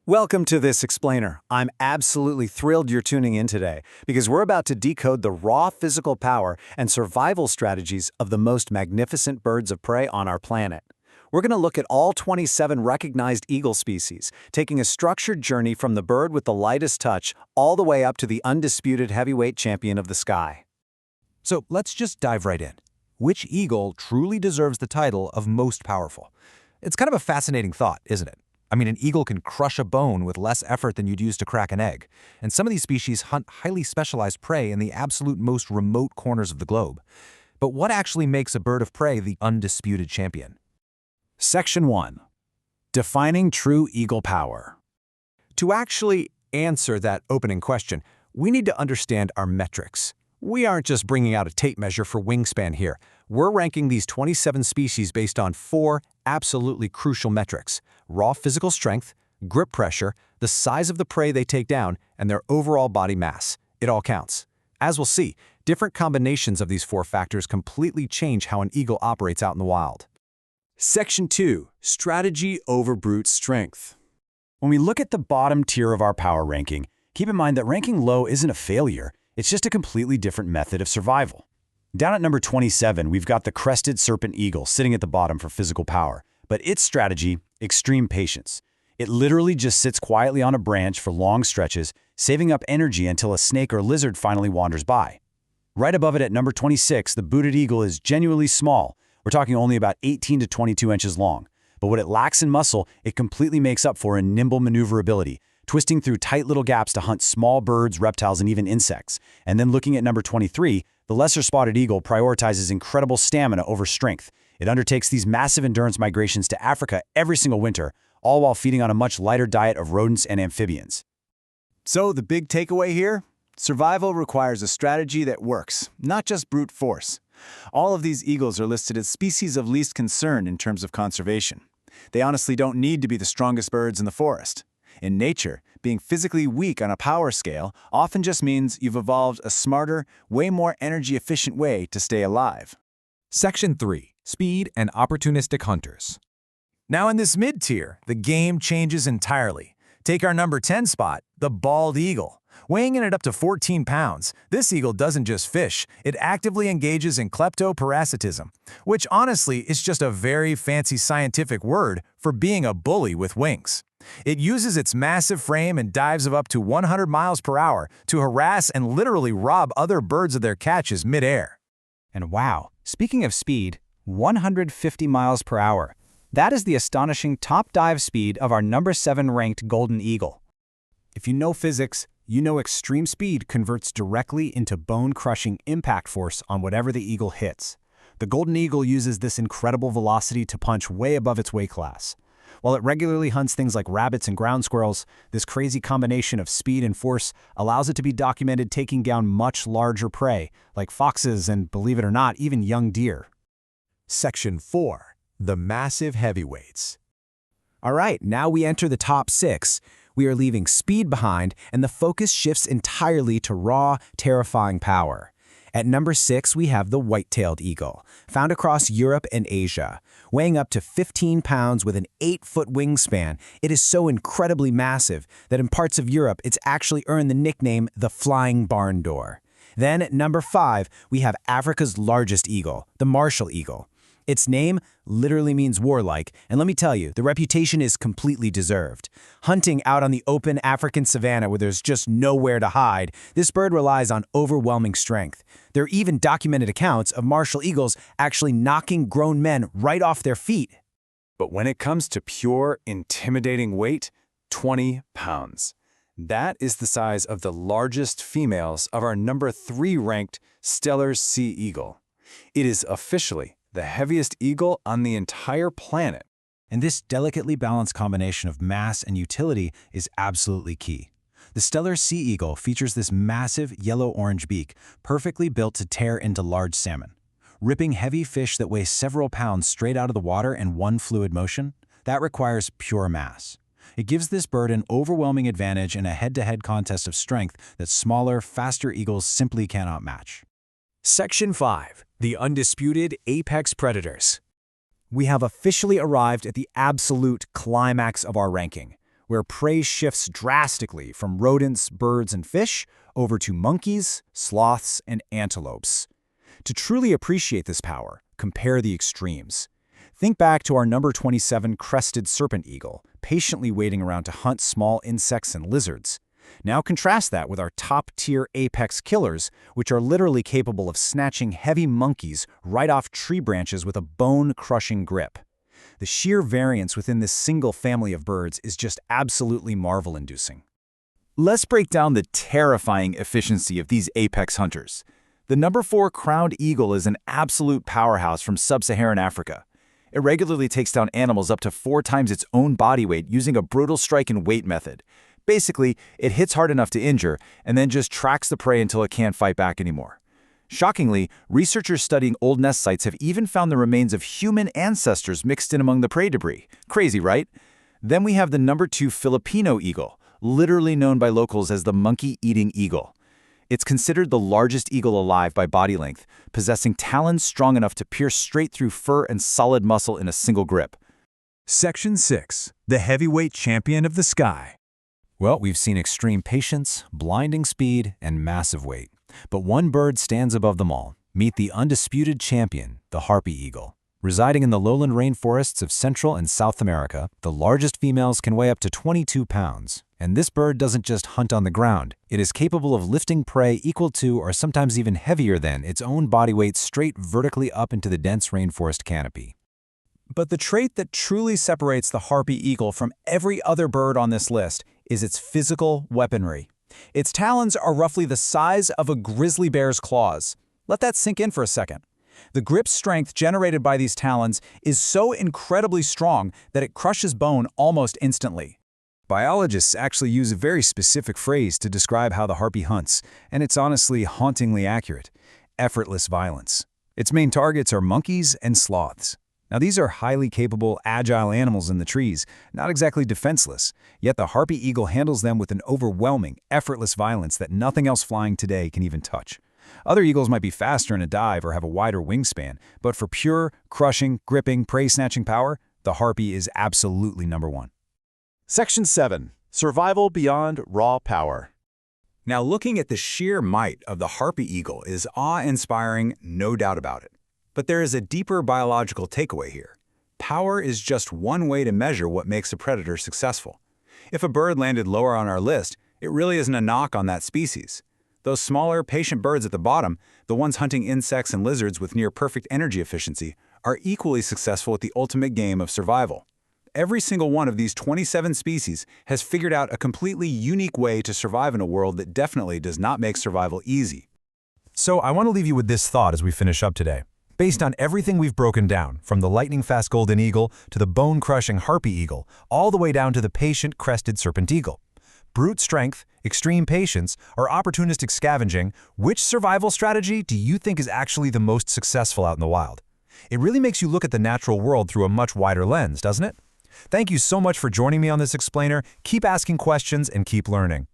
Welcome to this explainer. I'm absolutely thrilled you're tuning in today because we're about to decode the raw physical power and survival strategies of the most magnificent birds of prey on our planet. We're going to look at all 27 recognized eagle species, taking a structured journey from the bird with the lightest touch all the way up to the undisputed heavyweight champion of the sky. So let's just dive right in. Which eagle truly deserves the title of most powerful? It's kind of a fascinating thought, isn't it? I mean, an eagle can crush a bone with less effort than you'd use to crack an egg, and some of these species hunt highly specialized prey in the absolute most remote corners of the globe. But what actually makes a bird of prey the undisputed champion? Section 1. Defining true eagle power. To actually answer that opening question, we need to understand our metrics. We aren't just bringing out a tape measure for wingspan here. We're ranking these 27 species based on 4 absolutely crucial metrics: raw physical strength, grip pressure, the size of the prey they take down, and their overall body mass. It all counts. As we'll see, different combinations of these 4 factors completely change how an eagle operates out in the wild. Section 2. Strategy over brute strength. When we look at the bottom tier of our power ranking, keep in mind that ranking low isn't a failure. It's just a completely different method of survival. Down at number 27, we've got the crested serpent eagle sitting at the bottom for physical power, but its strategy, extreme patience. It literally just sits quietly on a branch for long stretches, saving up energy until a snake or lizard finally wanders by. Right above it at number 26, the booted eagle is genuinely small. We're talking only about 18 to 22 inches long. But what it lacks in muscle, it completely makes up for in nimble maneuverability, twisting through tight little gaps to hunt small birds, reptiles, and even insects. And then looking at number 23, the lesser spotted eagle prioritizes incredible stamina over strength. It undertakes these massive endurance migrations to Africa every single winter, all while feeding on a much lighter diet of rodents and amphibians. So the big takeaway here? Survival requires a strategy that works, not just brute force. All of these eagles are listed as species of least concern in terms of conservation. They honestly don't need to be the strongest birds in the forest. In nature, being physically weak on a power scale often just means you've evolved a smarter, way more energy-efficient way to stay alive. Section 3. Speed and opportunistic hunters. Now in this mid-tier, the game changes entirely. Take our number 10 spot, the bald eagle. Weighing in at up to 14 pounds, this eagle doesn't just fish, it actively engages in kleptoparasitism, which honestly is just a very fancy scientific word for being a bully with wings. It uses its massive frame and dives of up to 100 miles per hour to harass and literally rob other birds of their catches mid-air. And wow, speaking of speed, 150 miles per hour. That is the astonishing top dive speed of our number 7 ranked golden eagle. If you know physics, you know extreme speed converts directly into bone-crushing impact force on whatever the eagle hits. The golden eagle uses this incredible velocity to punch way above its weight class. While it regularly hunts things like rabbits and ground squirrels, this crazy combination of speed and force allows it to be documented taking down much larger prey, like foxes and, believe it or not, even young deer. Section 4. The massive heavyweights. All right, now we enter the top 6. We are leaving speed behind, and the focus shifts entirely to raw, terrifying power. At number 6, we have the white-tailed eagle, found across Europe and Asia. Weighing up to 15 pounds with an 8-foot wingspan, it is so incredibly massive that in parts of Europe it's actually earned the nickname the flying barn door. Then at number 5, we have Africa's largest eagle, the martial eagle. Its name literally means warlike, and let me tell you, the reputation is completely deserved. Hunting out on the open African savanna where there's just nowhere to hide, this bird relies on overwhelming strength. There are even documented accounts of martial eagles actually knocking grown men right off their feet. But when it comes to pure, intimidating weight, 20 pounds. That is the size of the largest females of our number 3 ranked Steller Sea Eagle. It is officially the heaviest eagle on the entire planet. And this delicately balanced combination of mass and utility is absolutely key. The Steller Sea Eagle features this massive yellow-orange beak, perfectly built to tear into large salmon. Ripping heavy fish that weigh several pounds straight out of the water in one fluid motion, that requires pure mass. It gives this bird an overwhelming advantage in a head-to-head contest of strength that smaller, faster eagles simply cannot match. Section 5. The undisputed apex predators. We have officially arrived at the absolute climax of our ranking. where prey shifts drastically from rodents, birds, and fish over to monkeys, sloths, and antelopes. To truly appreciate this power, compare the extremes. Think back to our number 27 crested serpent eagle, patiently waiting around to hunt small insects and lizards. Now contrast that with our top-tier apex killers, which are literally capable of snatching heavy monkeys right off tree branches with a bone-crushing grip. The sheer variance within this single family of birds is just absolutely marvel-inducing. Let's break down the terrifying efficiency of these apex hunters. The number 4 crowned eagle is an absolute powerhouse from sub-Saharan Africa. It regularly takes down animals up to 4 times its own body weight using a brutal strike and weight method. Basically, it hits hard enough to injure and then just tracks the prey until it can't fight back anymore. Shockingly, researchers studying old nest sites have even found the remains of human ancestors mixed in among the prey debris. Crazy, right? Then we have the number 2 Filipino eagle, literally known by locals as the monkey-eating eagle. It's considered the largest eagle alive by body length, possessing talons strong enough to pierce straight through fur and solid muscle in a single grip. Section 6. The heavyweight champion of the sky. Well, we've seen extreme patience, blinding speed, and massive weight. But one bird stands above them all. Meet the undisputed champion, the Harpy Eagle. Residing in the lowland rainforests of Central and South America, the largest females can weigh up to 22 pounds. And this bird doesn't just hunt on the ground. It is capable of lifting prey equal to or sometimes even heavier than its own body weight straight vertically up into the dense rainforest canopy. But the trait that truly separates the Harpy Eagle from every other bird on this list is its physical weaponry. Its talons are roughly the size of a grizzly bear's claws. Let that sink in for a second. The grip strength generated by these talons is so incredibly strong that it crushes bone almost instantly. Biologists actually use a very specific phrase to describe how the harpy hunts, and it's honestly hauntingly accurate: effortless violence. Its main targets are monkeys and sloths. Now, these are highly capable, agile animals in the trees, not exactly defenseless, yet the Harpy Eagle handles them with an overwhelming, effortless violence that nothing else flying today can even touch. Other eagles might be faster in a dive or have a wider wingspan, but for pure, crushing, gripping, prey-snatching power, the Harpy is absolutely number 1. Section 7. Survival beyond raw power. Now, looking at the sheer might of the Harpy Eagle is awe-inspiring, no doubt about it. But there is a deeper biological takeaway here. Power is just one way to measure what makes a predator successful. If a bird landed lower on our list, it really isn't a knock on that species. Those smaller, patient birds at the bottom, the ones hunting insects and lizards with near-perfect energy efficiency, are equally successful at the ultimate game of survival. Every single one of these 27 species has figured out a completely unique way to survive in a world that definitely does not make survival easy. So I want to leave you with this thought as we finish up today. Based on everything we've broken down, from the lightning-fast golden eagle to the bone-crushing harpy eagle, all the way down to the patient crested serpent eagle. Brute strength, extreme patience, or opportunistic scavenging, which survival strategy do you think is actually the most successful out in the wild? It really makes you look at the natural world through a much wider lens, doesn't it? Thank you so much for joining me on this explainer. Keep asking questions and keep learning.